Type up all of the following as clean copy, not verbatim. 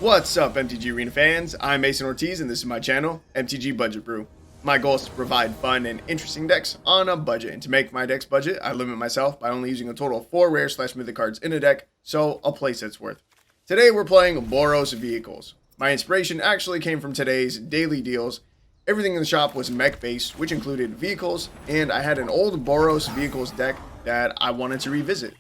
What's up, MTG Arena fans? I'm Mason Ortiz, and this is my channel, MTGBudgetBrew. My goal is to provide fun and interesting decks on a budget, and to make my deck's budget, I limit myself by only using a total of 4 rare/mythic cards in a deck, so a playset's worth. Today we're playing Boros Vehicles. My inspiration actually came from today's daily deals. Everything in the shop was mech-based, which included vehicles, and I had an old Boros Vehicles deck that I wanted to revisit.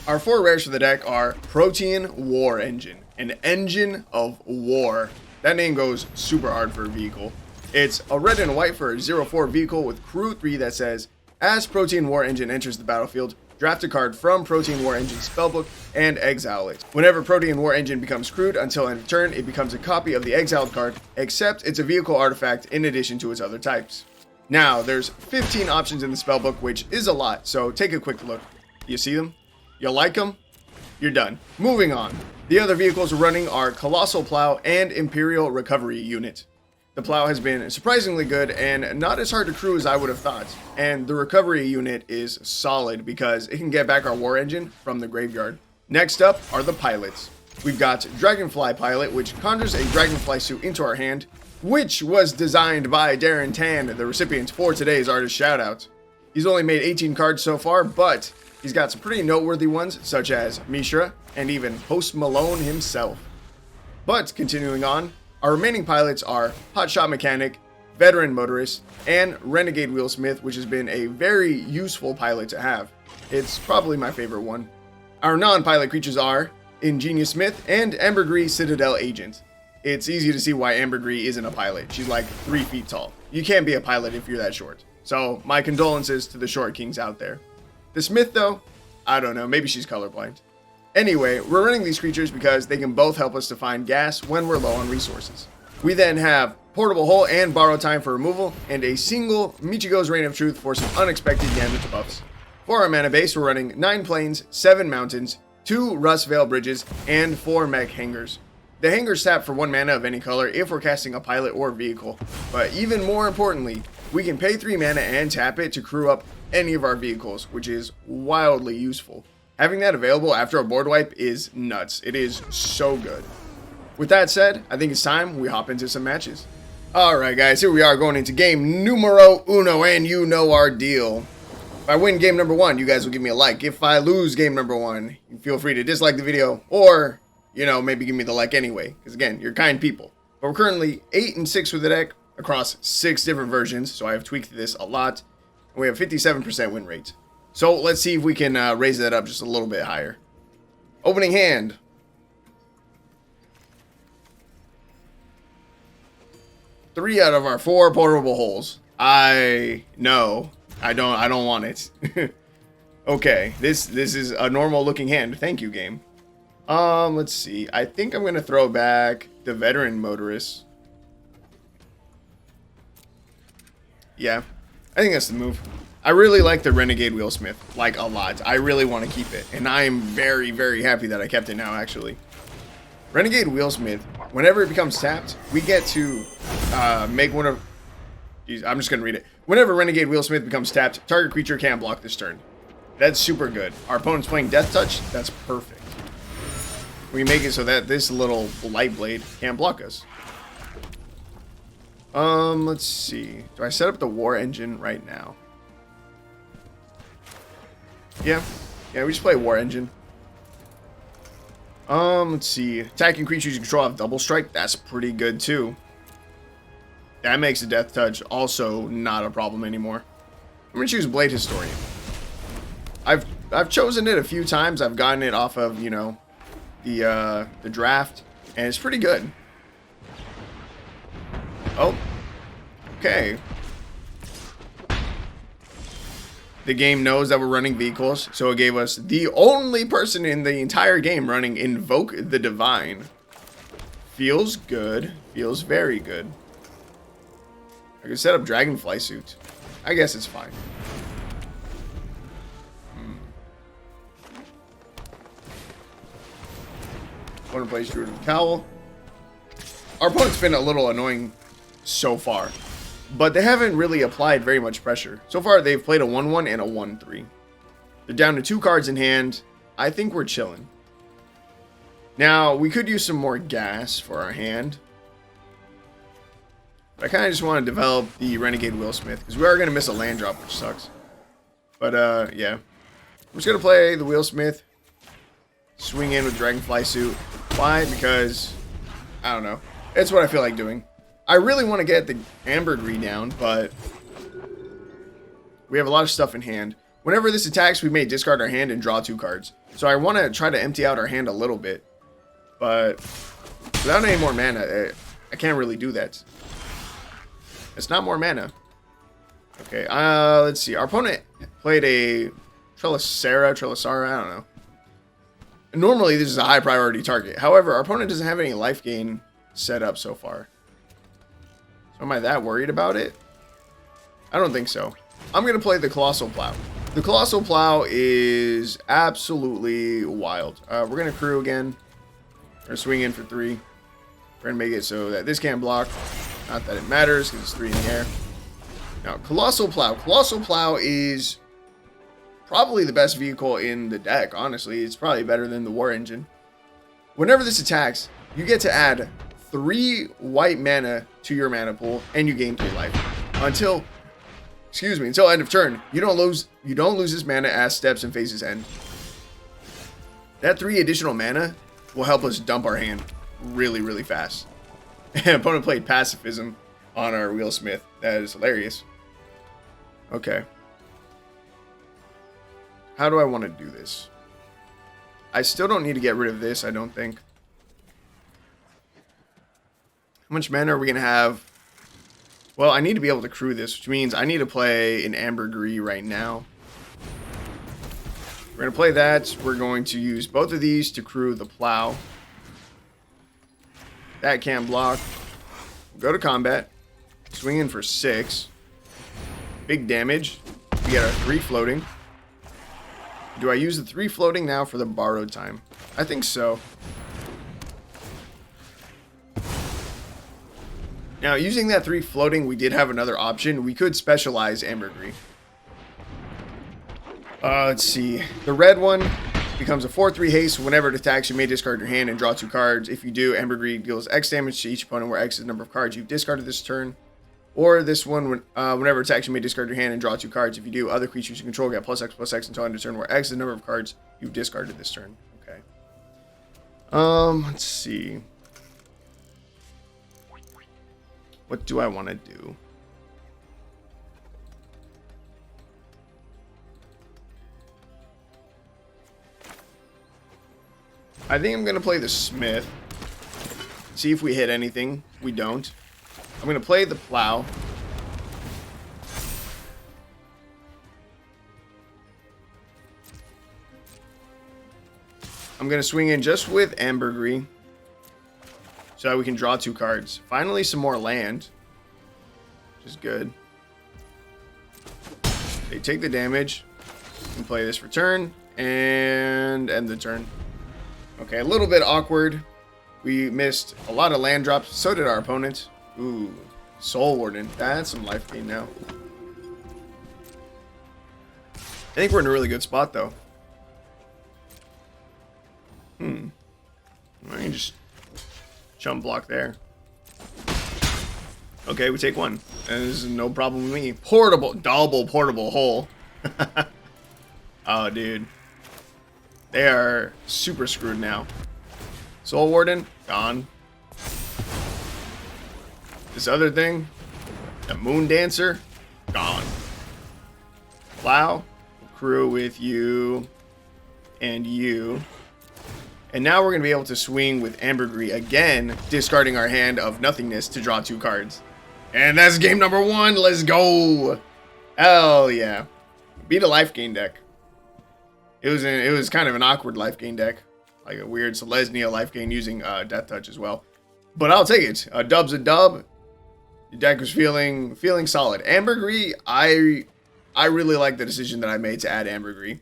Our 4 rares for the deck are Protean War Engine, an engine of war. That name goes super hard for a vehicle. It's a red and white for a 0/4 vehicle with crew 3 that says, as Protean War Engine enters the battlefield, draft a card from Protean War Engine's spellbook and exile it. Whenever Protean War Engine becomes crewed until end of turn, it becomes a copy of the exiled card, except it's a vehicle artifact in addition to its other types. Now, there's 15 options in the spellbook, which is a lot, so take a quick look. You see them? You like them? You're done. Moving on. The other vehicles we're running are Colossal Plow and Imperial Recovery Unit. The Plow has been surprisingly good and not as hard to crew as I would have thought, and the Recovery Unit is solid because it can get back our War Engine from the graveyard. Next up are the Pilots. We've got Dragonfly Pilot, which conjures a Dragonfly suit into our hand, which was designed by Darren Tan, the recipient for today's artist shoutout. He's only made 18 cards so far, but he's got some pretty noteworthy ones, such as Mishra, and even Post Malone himself. But continuing on, our remaining pilots are Hotshot Mechanic, Veteran Motorist, and Renegade Wheelsmith, which has been a very useful pilot to have. It's probably my favorite one. Our non-pilot creatures are Ingenious Smith and Ambergris Citadel Agent. It's easy to see why Ambergris isn't a pilot. She's like 3 feet tall. You can't be a pilot if you're that short. So my condolences to the short kings out there. The Smith, though, I don't know, maybe she's colorblind. Anyway, we're running these creatures because they can both help us to find gas when we're low on resources. We then have Portable Hole and Borrow Time for removal, and a single Michiko's Reign of Truth for some unexpected damage buffs. For our mana base, we're running 9 plains, 7 mountains, 2 Rustvale Bridges, and 4 Mech Hangars. The hangars tap for 1 mana of any color if we're casting a pilot or vehicle, but even more importantly, we can pay 3 mana and tap it to crew up any of our vehicles, which is wildly useful. Having that available after a board wipe is nuts. It is so good. With that said, I think it's time we hop into some matches. Alright guys, here we are going into game numero uno, and you know our deal. If I win game number 1, you guys will give me a like. If I lose game number 1, feel free to dislike the video, or, you know, maybe give me the like anyway, because again, you're kind people. But we're currently 8-6 with the deck across 6 different versions, so I have tweaked this a lot. And we have 57% win rate. So let's see if we can raise that up just a little bit higher. Opening hand. Three out of our 4 portable holes. I don't want it. Okay, this is a normal looking hand. Thank you, game. Let's see. I think I'm gonna throw back the Veteran Motorist. Yeah, I think that's the move. I really like the Renegade Wheelsmith, like a lot. I really want to keep it, and I am very, very happy that I kept it now, actually. Renegade Wheelsmith, whenever it becomes tapped, we get to make one of... Geez, I'm just going to read it. Whenever Renegade Wheelsmith becomes tapped, target creature can't block this turn. That's super good. Our opponent's playing Death Touch, that's perfect. We make it so that this little Light Blade can't block us. Let's see. Do I set up the War Engine right now? Yeah, we just play War Engine. Let's see. Attacking creatures you control have double strike. That's pretty good too. That makes a Death Touch also not a problem anymore. I'm gonna choose Blade Historian. I've chosen it a few times. I've gotten it off of, you know, the draft, and it's pretty good. Oh, okay. The game knows that we're running vehicles, so it gave us the only person in the entire game running Invoke the Divine. Feels good. Feels very good. I could set up Dragonfly suit. I guess it's fine. Opponent plays Druid of the Cowl. Our opponent's been a little annoying so far, but they haven't really applied very much pressure. So far, they've played a 1-1 and a 1-3. They're down to 2 cards in hand. I think we're chilling. Now, we could use some more gas for our hand. But I kind of just want to develop the Renegade Wheelsmith, because we are going to miss a land drop, which sucks. But, yeah. I'm just going to play the Wheelsmith. Swing in with Dragonfly suit. Why? Because, I don't know. It's what I feel like doing. I really want to get the Ambergris down, but we have a lot of stuff in hand. Whenever this attacks, we may discard our hand and draw 2 cards. So I want to try to empty out our hand a little bit. But without any more mana, I can't really do that. It's not more mana. Okay, let's see. Our opponent played a Trelisara, I don't know. Normally, this is a high priority target. However, our opponent doesn't have any life gain set up so far. So am I that worried about it? I don't think so. I'm going to play the Colossal Plow. The Colossal Plow is absolutely wild. We're going to crew again. We're going to swing in for 3. We're going to make it so that this can't block. Not that it matters, because it's 3 in the air. Now, Colossal Plow. Colossal Plow is probably the best vehicle in the deck, honestly. It's probably better than the War Engine. Whenever this attacks, you get to add 3 white mana to your mana pool, and you gain 3 life. Until end of turn. You don't lose this mana as steps and phases end. That 3 additional mana will help us dump our hand really, really fast. Opponent played Pacifism on our Wheelsmith. That is hilarious. Okay. How do I want to do this? I still don't need to get rid of this, I don't think. How much mana are we going to have? Well, I need to be able to crew this, which means I need to play an Ambergris right now. We're going to play that. We're going to use both of these to crew the Plow. That can't block. We'll go to combat. Swing in for 6. Big damage. We get our 3 floating. Do I use the 3 floating now for the borrowed time? I think so. Now, using that 3 floating, we did have another option. We could specialize Ambergris. Let's see. The red one becomes a 4/3 haste. Whenever it attacks, you may discard your hand and draw 2 cards. If you do, Ambergris deals X damage to each opponent, where X is the number of cards you've discarded this turn. Or this one, whenever it attacks, you may discard your hand and draw 2 cards. If you do, other creatures you control get +X until end of turn, where X is the number of cards you've discarded this turn. Okay. Let's see. What do I want to do? I think I'm going to play the Smith. See if we hit anything. We don't. I'm going to play the Plow. I'm going to swing in just with Ambergris, so that we can draw 2 cards. Finally, some more land, which is good. They take the damage. We can play this for turn and end the turn. Okay, a little bit awkward. We missed a lot of land drops. So did our opponent. Ooh, Soul Warden. That's some life gain now. I think we're in a really good spot, though. I can just jump block there. Okay, we take 1. And this is no problem with me. Double portable hole. Oh, dude. They are super screwed now. Soul Warden, gone. This other thing, the Moon Dancer, gone. Plow, crew with you and you. And now we're going to be able to swing with Ambergris again, discarding our hand of nothingness to draw 2 cards. And that's game number 1. Let's go. Hell yeah. Beat a life gain deck. It was kind of an awkward life gain deck. Like a weird Selesnya life gain using Death Touch as well. But I'll take it. A dub's a dub. The deck was feeling solid. Ambergris, I really like the decision that I made to add Ambergris.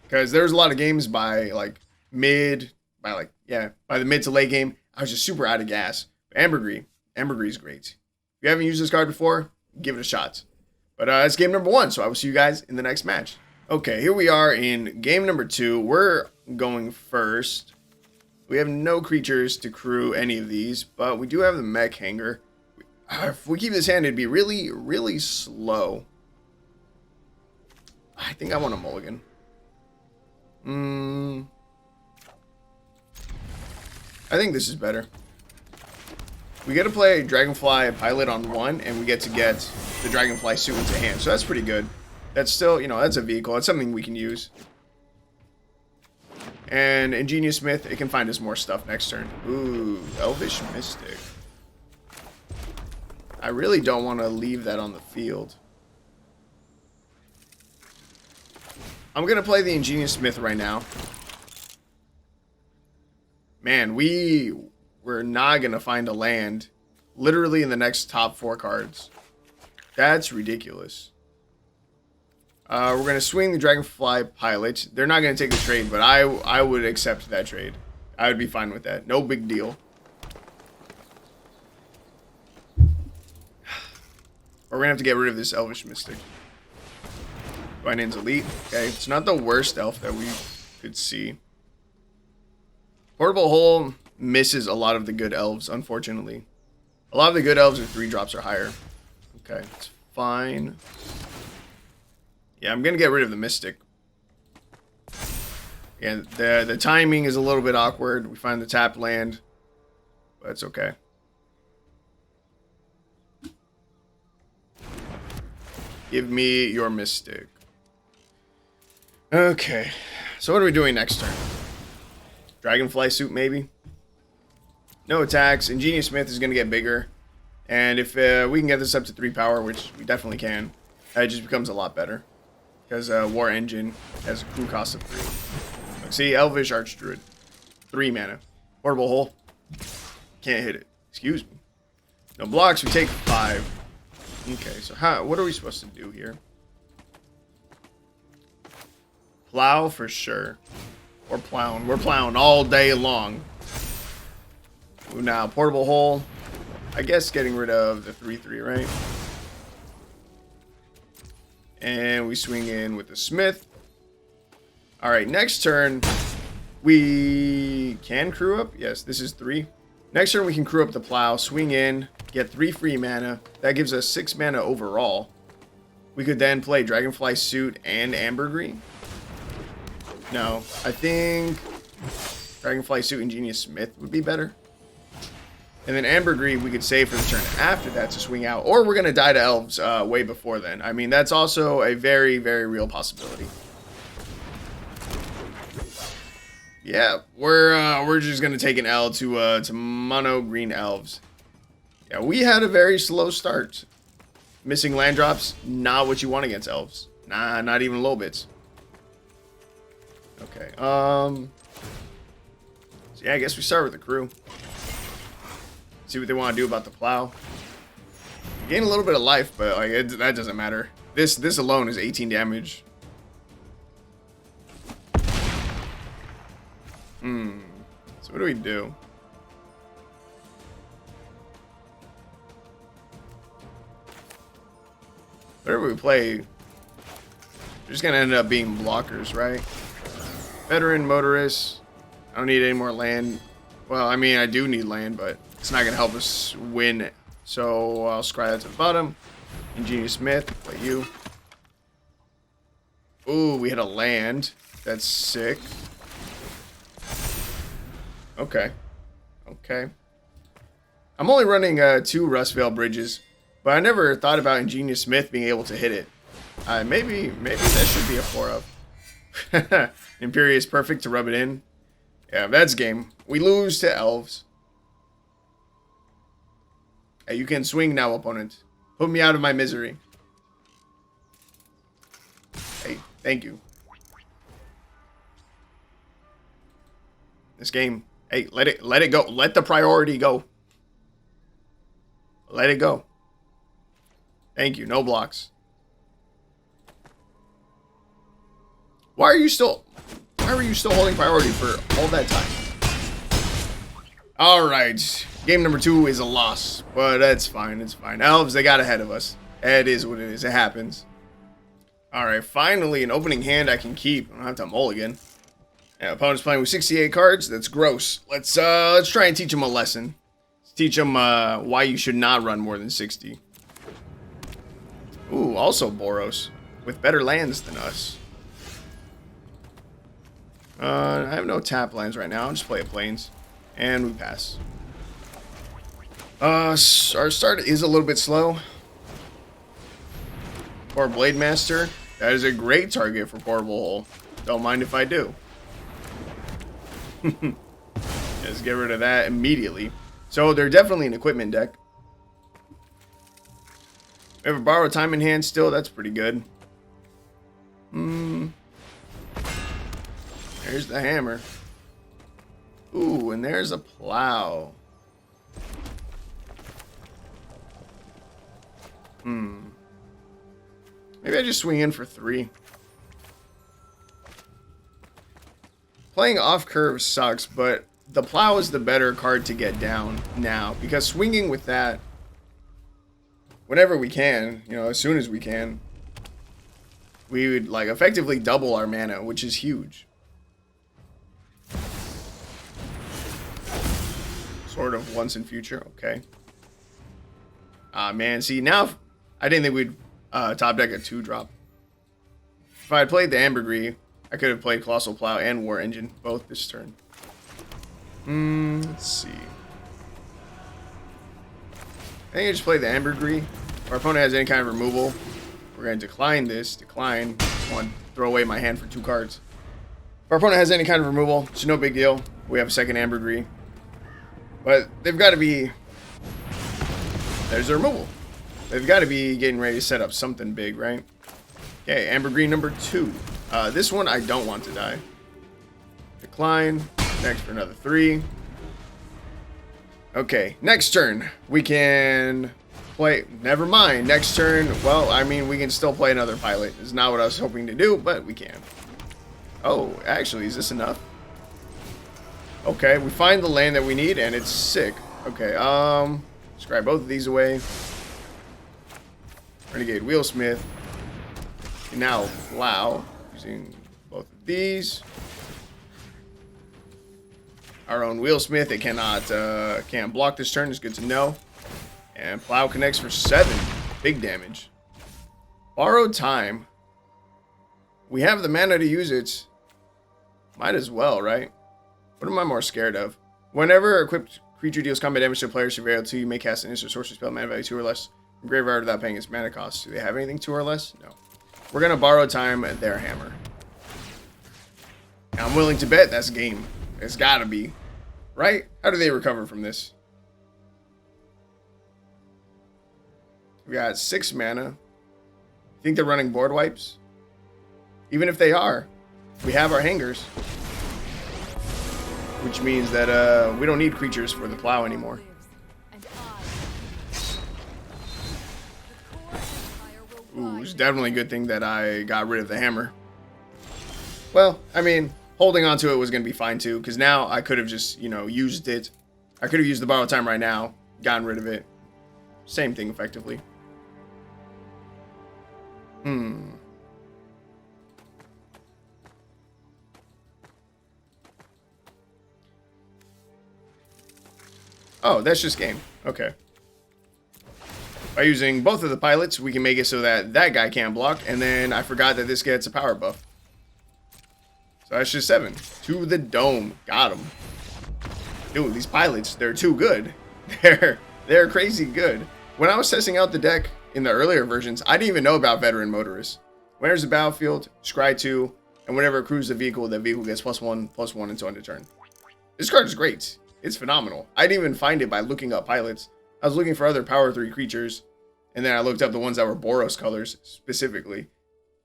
Because there's a lot of games by the mid to late game, I was just super out of gas. Ambergris is great. If you haven't used this card before, give it a shot. But it's game number 1, so I will see you guys in the next match. Okay, here we are in game number 2. We're going first. We have no creatures to crew any of these, but we do have the Mech Hangar. If we keep this hand, it'd be really, really slow. I think I want a mulligan. I think this is better. We get to play Dragonfly Pilot on 1, and we get to get the Dragonfly suit into hand. So that's pretty good. That's still, you know, that's a vehicle. That's something we can use. And Ingenious Smith, it can find us more stuff next turn. Ooh, Elvish Mystic. I really don't want to leave that on the field. I'm going to play the Ingenious Smith right now. Man, we're not going to find a land literally in the next top 4 cards. That's ridiculous. We're going to swing the Dragonfly Pilot. They're not going to take the trade, but I would accept that trade. I would be fine with that. No big deal. We're going to have to get rid of this Elvish Mystic. Binance Elite. Okay, it's not the worst elf that we could see. Portable Hole misses a lot of the good elves, unfortunately. A lot of the good elves are 3-drops or higher. Okay, it's fine. Yeah, I'm going to get rid of the Mystic. Yeah, the timing is a little bit awkward. We find the tap land, but it's okay. Give me your Mystic. Okay, so what are we doing next turn? Dragonfly suit, maybe? No attacks. Ingenious Smith is going to get bigger. And if we can get this up to 3 power, which we definitely can, it just becomes a lot better. Because War Engine has a crew cost of 3. Like, see, Elvish Archdruid. 3 mana. Portable Hole. Can't hit it. Excuse me. No blocks, we take 5. Okay, so what are we supposed to do here? Plow for sure. We're plowing. We're plowing all day long. Ooh, now, Portable Hole. I guess getting rid of the 3/3, right? And we swing in with the Smith. Alright, next turn, we can crew up. Yes, this is 3. Next turn, we can crew up the Plow, swing in, get 3 free mana. That gives us 6 mana overall. We could then play Dragonfly Suit and Ambergris. No, I think Dragonfly Suit Ingenious Smith would be better. And then Ambergris we could save for the turn after that to swing out. Or we're going to die to elves way before then. I mean, that's also a very, very real possibility. Yeah, we're just going to take an L to mono green elves. Yeah, we had a very slow start. Missing land drops, not what you want against elves. Nah, not even low bits. Okay, so yeah, I guess we start with the crew. See what they want to do about the Plow. Gain a little bit of life, but like that doesn't matter. This alone is 18 damage. So what do we do? Whatever we play, they're just gonna end up being blockers, right? Veteran Motorist. I don't need any more land. Well, I mean, I do need land, but it's not going to help us win. So I'll scry that to the bottom. Ingenious Smith, play you. Ooh, we hit a land. That's sick. Okay. Okay. I'm only running 2 Rustvale Bridges, but I never thought about Ingenious Smith being able to hit it. Maybe that should be a 4-up. Imperial is perfect to rub it in. Yeah, that's game. We lose to elves. Hey, you can swing now, opponent. Put me out of my misery. Hey, thank you. This game. Hey, let it go. Let the priority go. Let it go. Thank you. No blocks. Why are you still holding priority for all that time? Alright. Game number 2 is a loss. But that's fine. It's fine. Elves, they got ahead of us. It is what it is. It happens. Alright. Finally, an opening hand I can keep. I don't have to mulligan. Yeah, opponent's playing with 68 cards. That's gross. Let's try and teach him a lesson. Let's teach him why you should not run more than 60. Ooh, also Boros with better lands than us. I have no tap lands right now. I'll just play a plains, and we pass. Our start is a little bit slow. For Blade Master, that is a great target for Portable Hole. Don't mind if I do. Just get rid of that immediately. So they're definitely an equipment deck. We have a Borrowed Time in hand still. That's pretty good. There's the hammer. Ooh, and there's a plow. Maybe I just swing in for 3. Playing off curve sucks, but the plow is the better card to get down now, because swinging with that whenever we can, you know, as soon as we can, we would like effectively double our mana, which is huge. Sort of once in future, okay. Man, see, now I didn't think we'd top deck a 2-drop. If I had played the Ambergris, I could have played Colossal Plow and War Engine both this turn. Let's see. I think I just played the Ambergris. If our opponent has any kind of removal, we're going to decline this. Decline. Just want to throw away my hand for 2 cards. If our opponent has any kind of removal, it's no big deal. We have a second Ambergris. But they've got to be... There's the removal. They've got to be getting ready to set up something big, right? Okay, Ambergris number 2. This one I don't want to die. Decline. Next for another 3. Okay, next turn. We can play... Never mind. Next turn, well, I mean, we can still play another pilot. It's not what I was hoping to do, but we can. Oh, actually, is this enough? Okay, we find the land that we need, and it's sick. Okay, scrap both of these away. Renegade Wheelsmith. And now Plow, using both of these. Our own Wheelsmith, it can't block this turn, it's good to know. And Plow connects for 7. Big damage. Borrowed Time. We have the mana to use it. Might as well, right? What am I more scared of? Whenever equipped creature deals combat damage to a player, surveil 2, you may cast an instant sorcery spell, mana value 2 or less, from graveyard without paying its mana cost. Do they have anything 2 or less? No. We're gonna Borrow Time their hammer. I'm willing to bet that's game. It's gotta be. Right? How do they recover from this? We got 6 mana. Think they're running board wipes? Even if they are, we have our hangers. Which means that we don't need creatures for the plow anymore. Ooh, it's definitely a good thing that I got rid of the hammer. Well, I mean, holding on to it was going to be fine too, because now I could have just, you know, used it. I could have used the Borrowed Time right now, gotten rid of it. Same thing, effectively. Oh, that's just game. Okay. By using both of the pilots, we can make it so that that guy can't block, and then I forgot that this gets a power buff. So that's just 7. To the dome. Got him. Dude, these pilots, they're too good. They're crazy good. When I was testing out the deck in the earlier versions, I didn't even know about Veteran Motorist. When there's a battlefield, scry 2, and whenever it crews the vehicle gets +1/+1 until end of turn. This card is great. It's phenomenal. I didn't even find it by looking up pilots. I was looking for other power 3 creatures, and then I looked up the ones that were Boros colors specifically,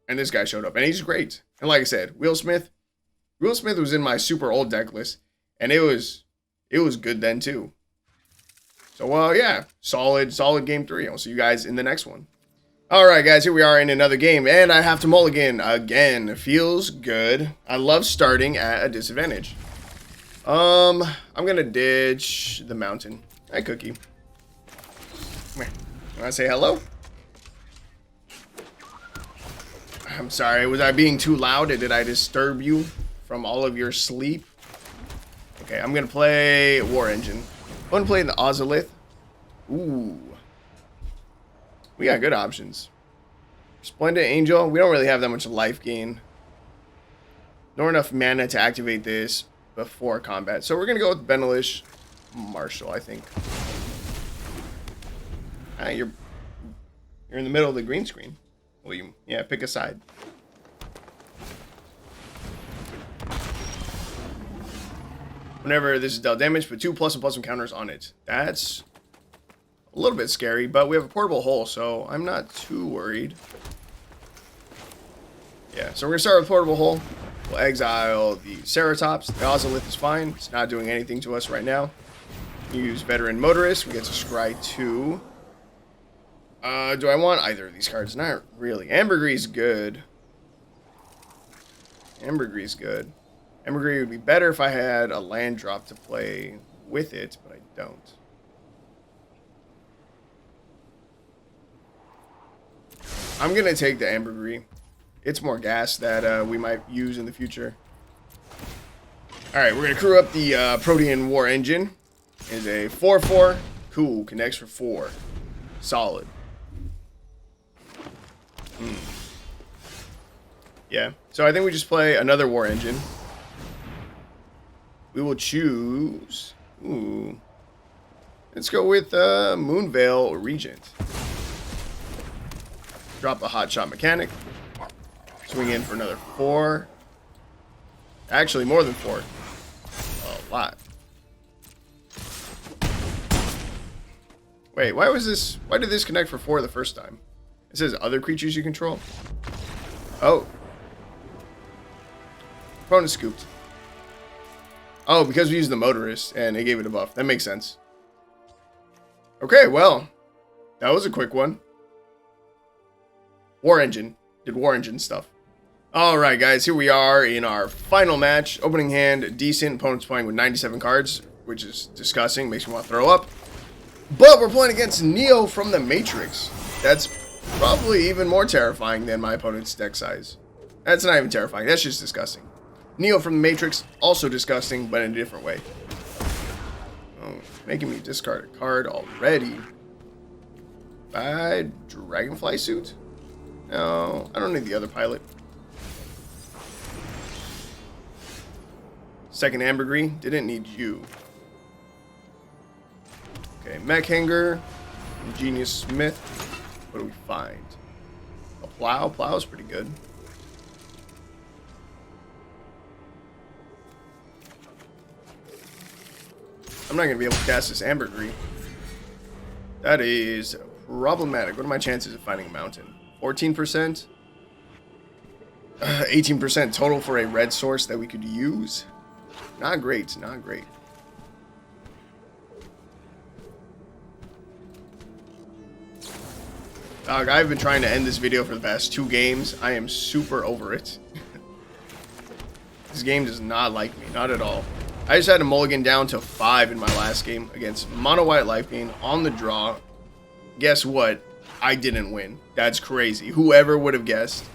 and this guy showed up, and he's great. And like I said, Wheelsmith was in my super old deck list, and it was good then too. So well, yeah, solid game 3. I'll see you guys in the next one. All right, guys, here we are in another game, and I have to mulligan again. It feels good. I love starting at a disadvantage. I'm gonna ditch the mountain. Hi, Cookie. Come here. Want to say hello? I'm sorry, was I being too loud? Did I disturb you from all of your sleep. Okay, I'm going to play War Engine. I'm going to play the Ozolith. Ooh. We got good options. Splendid Angel. We don't really have that much life gain. Nor enough mana to activate this before combat. So we're going to go with Benelish Marshall, I think. Ah, you're in the middle of the green screen. Well, yeah, pick a side. Whenever this is dealt damage, put 2 +1/+1 counters on it. That's a little bit scary, but we have a portable hole, so I'm not too worried. Yeah, so we're going to start with portable hole. We'll exile the Ceratops. The Ozolith is fine. It's not doing anything to us right now. Use Veteran Motorist. We get to scry 2. Do I want either of these cards? Not really. Ambergris good. Ambergris good. Ambergris would be better if I had a land drop to play with it, but I don't. I'm going to take the Ambergris. It's more gas that we might use in the future. Alright, we're going to crew up the Protean War Engine. It's a 4/4. Cool. Connects for 4. Solid. Yeah. So I think we just play another War Engine. We will choose... Ooh. Let's go with Moonveil Regent. Drop a Hotshot Mechanic. Swing in for another 4. Actually, more than 4. A lot. Wait, why did this connect for 4 the first time? It says other creatures you control. Oh. Opponent scooped. Oh, because we used the Motorist and it gave it a buff. That makes sense. Okay, well. That was a quick one. War Engine. Did War Engine stuff. Alright, guys. Here we are in our final match. Opening hand, decent. Opponent's playing with 97 cards, which is disgusting. Makes me want to throw up. But we're playing against Neo from the Matrix. That's probably even more terrifying than my opponent's deck size. That's not even terrifying. That's just disgusting. Neo from the Matrix, also disgusting, but in a different way. Oh, making me discard a card already. Dragonfly suit? No, I don't need the other pilot. Second Ambergris, didn't need you. Okay, Mech Hangar, Ingenious Smith. What do we find? A Plow? Plow's pretty good. I'm not going to be able to cast this Ambergris. That is problematic. What are my chances of finding a mountain? 14%? 18% total for a red source that we could use? Not great, not great. Dog, I've been trying to end this video for the past 2 games. I am super over it. This game does not like me, not at all. I just had a mulligan down to 5 in my last game against Mono White Life Gain on the draw. Guess what? I didn't win. That's crazy. Whoever would have guessed.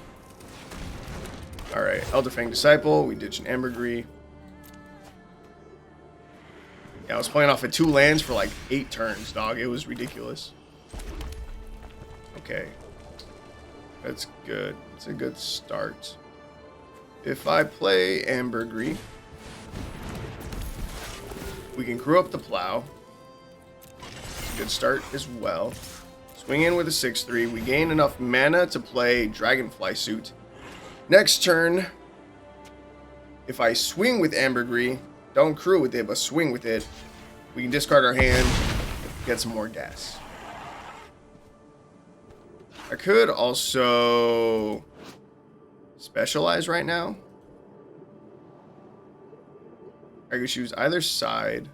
Alright, Elderfang Disciple. We ditched an Ambergris. Yeah, I was playing off of 2 lands for like 8 turns, dog. It was ridiculous. Okay. That's good. It's a good start. If I play Ambergris, we can crew up the Plow. Good start as well. Swing in with a 6/3. We gain enough mana to play Dragonfly Suit. Next turn, if I swing with Ambergris, don't crew with it, but swing with it, we can discard our hand, get some more gas. I could also specialize right now. I could choose either side.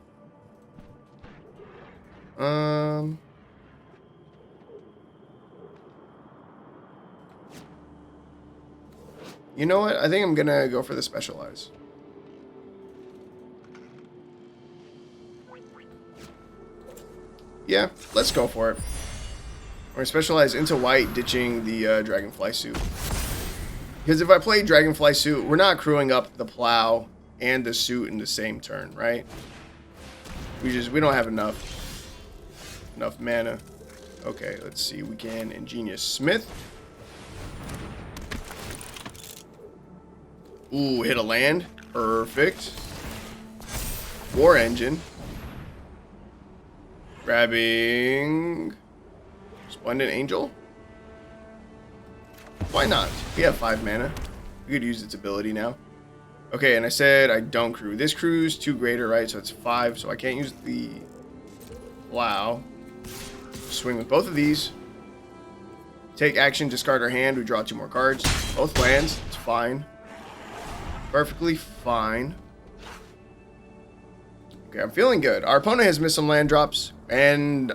You know what? I think I'm gonna go for the specialize. Yeah, let's go for it. We're gonna specialize into white, ditching the Dragonfly suit. Because if I play Dragonfly Suit, we're not crewing up the Plow and the Suit in the same turn, right? We don't have enough mana. Okay, let's see. We can Ingenious Smith. Ooh, hit a land. Perfect. War Engine. Grabbing Splendid Angel. Why not? We have 5 mana. We could use its ability now. Okay, and I said I don't crew. This crew's 2 greater, right? So it's 5. So I can't use the Plow. Swing with both of these. Take action, discard our hand. We draw 2 more cards. Both lands. It's fine. Perfectly fine. Okay, I'm feeling good. Our opponent has missed some land drops, and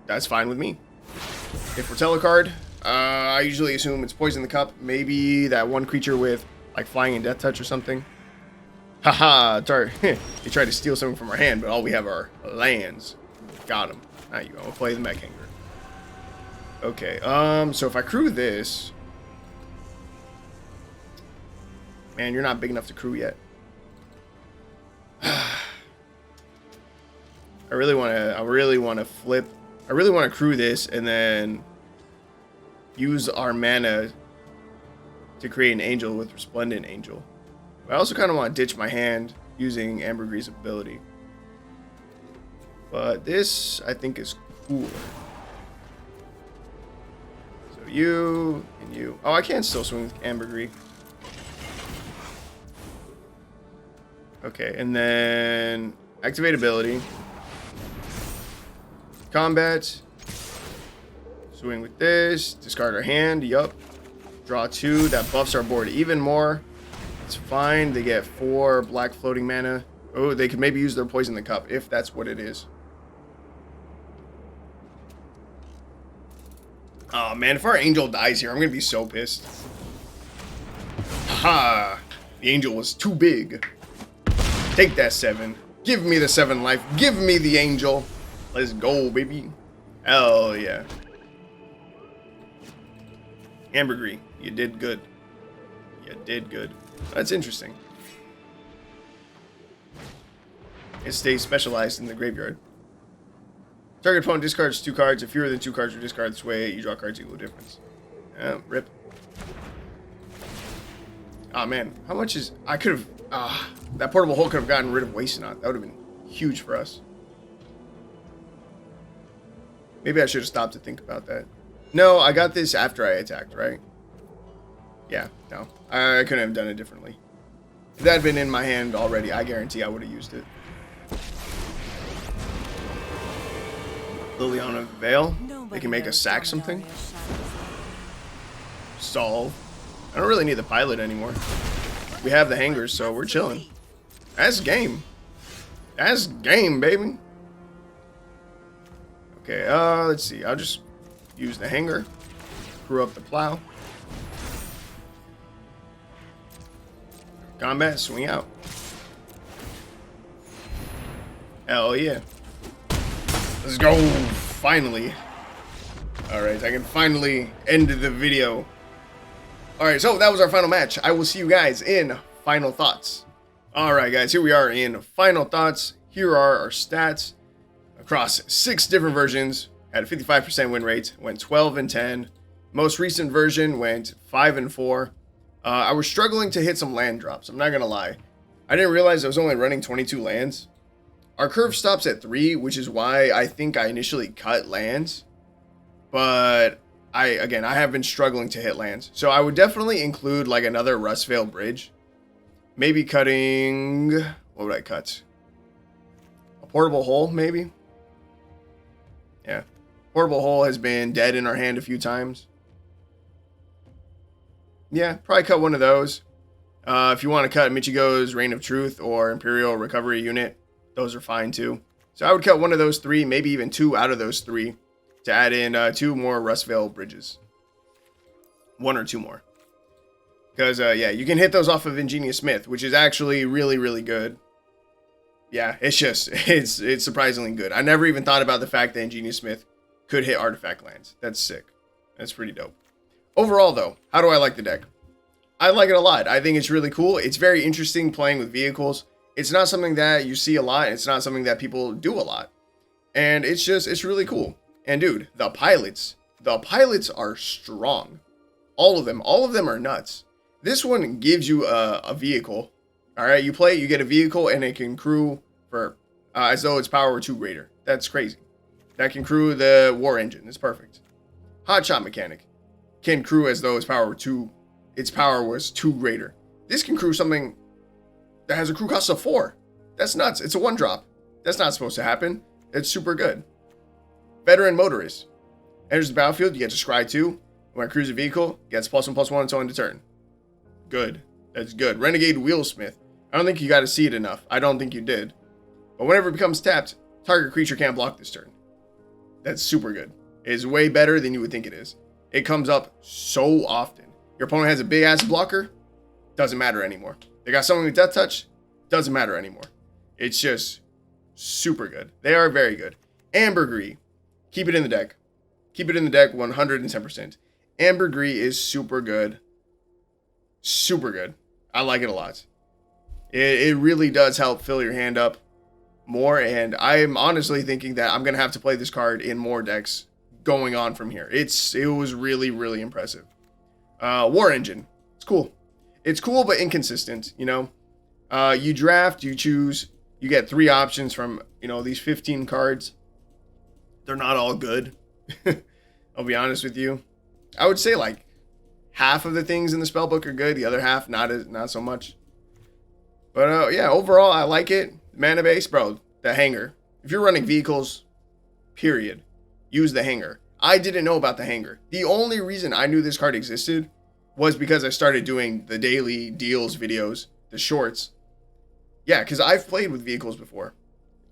that's fine with me. If we're Telecard, I usually assume it's Poison the Cup. Maybe that one creature with like Flying and Death Touch or something. Haha, they tried to steal something from our hand, but all we have are lands. Got him. Now you go. We'll play the Mech Hangar. Okay, so if I crew this, man, you're not big enough to crew yet. I really want to flip. I really want to crew this and then use our mana to create an angel with Resplendent Angel. I also kind of want to ditch my hand using Ambergris' ability. But this, I think, is cooler. So you and you. Oh, I can still swing with Ambergris. Okay, and then activate ability. Combat. Swing with this. Discard our hand. Yup. Draw 2. That buffs our board even more. It's fine. They get 4 black floating mana. Oh, they could maybe use their Poison the Cup if that's what it is. Oh man, if our angel dies here, I'm gonna be so pissed. Haha! The angel was too big. Take that 7. Give me the 7 life. Give me the angel. Let's go, baby. Hell yeah. Ambergris, you did good. You did good. That's interesting. It stays specialized in the graveyard. Target opponent discards 2 cards. If fewer than 2 cards are discarded this way, you draw cards equal difference. Rip. Oh man, how much is... I could have... that portable hole could have gotten rid of Wasting On. That would have been huge for us. Maybe I should have stopped to think about that. No, I got this after I attacked, right? Yeah, no. I couldn't have done it differently. If that had been in my hand already, I guarantee I would have used it. Liliana Vale. They can make us sack something. Solve. I don't really need the pilot anymore. We have the hangars, so we're chilling. That's game. That's game, baby. Okay, let's see. I'll just use the hangar. Crew up the plow. Combat, swing out. Hell yeah. Let's go. Finally. Alright, I can finally end the video. Alright, so that was our final match. I will see you guys in Final Thoughts. Alright guys, here we are in Final Thoughts. Here are our stats. Across 6 different versions, had a 55% win rate, went 12-10. Most recent version went 5-4. I was struggling to hit some land drops, I'm not gonna lie. I didn't realize I was only running 22 lands. Our curve stops at 3, which is why I think I initially cut lands. But I have been struggling to hit lands. So I would definitely include like another Rustvale Bridge. Maybe cutting... What would I cut? A portable hole, maybe? Yeah. Portable hole has been dead in our hand a few times. Yeah, probably cut one of those. If you want to cut Michiko's Reign of Truth or Imperial Recovery Unit, those are fine too. So I would cut one of those 3, maybe even 2 out of those 3 to add in 2 more Rustvale Bridges. 1 or 2 more. Because, yeah, you can hit those off of Ingenious Smith, which is actually really, really good. Yeah, it's surprisingly good. I never even thought about the fact that Ingenious Smith could hit artifact lands. That's sick. That's pretty dope. Overall, though, how do I like the deck? I like it a lot. I think it's really cool. It's very interesting playing with vehicles. It's not something that you see a lot. It's not something that people do a lot. And it's really cool. And dude, the pilots are strong. All of them are nuts. This one gives you a vehicle. All right, you play it, you get a vehicle, and it can crew for as though its power were 2 greater. That's crazy. That can crew the war engine. It's perfect. Hotshot Mechanic can crew as though its power was 2 greater. This can crew something that has a crew cost of 4. That's nuts. It's a 1-drop. That's not supposed to happen. It's super good. Veteran Motorist. Enters the battlefield, you get to scry 2. When I cruise a vehicle, gets +1/+1 until end of turn. Good. That's good. Renegade Wheelsmith. I don't think you got to see it enough. I don't think you did. But whenever it becomes tapped, target creature can't block this turn. That's super good. It is way better than you would think it is. It comes up so often. Your opponent has a big ass blocker, doesn't matter anymore. They got someone with death touch, doesn't matter anymore. It's just super good. They are very good. Ambergris. Keep it in the deck. Keep it in the deck 110%. Ambergris is super good. Super good. I like it a lot. It really does help fill your hand up more, and I'm honestly thinking that I'm going to have to play this card in more decks going on from here. It was really, really impressive. War Engine. It's cool. It's cool, but inconsistent, you know. You draft, you choose, you get 3 options from, you know, these 15 cards. They're not all good. I'll be honest with you. I would say like half of the things in the spellbook are good. The other half, not so much. But yeah, overall, I like it. Mana base, bro, the Hangar. If you're running vehicles, period, use the Hangar. I didn't know about the Hangar. The only reason I knew this card existed was because I started doing the daily deals videos, the shorts. Yeah, because I've played with vehicles before.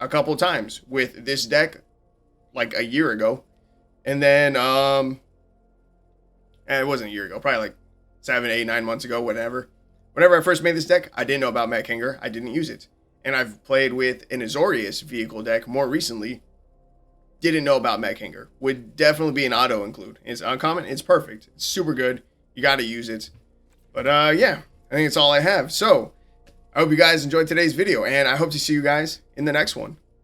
A couple times with this deck, like a year ago. And then, it wasn't a year ago, probably like 7, 8, 9 months ago, whatever. Whenever I first made this deck, I didn't know about Mech Hangar. I didn't use it. And I've played with an Azorius vehicle deck more recently. Didn't know about Mech Hangar. Would definitely be an auto include. It's uncommon. It's perfect. It's super good. You got to use it. But yeah, I think it's all I have. So I hope you guys enjoyed today's video, and I hope to see you guys in the next one.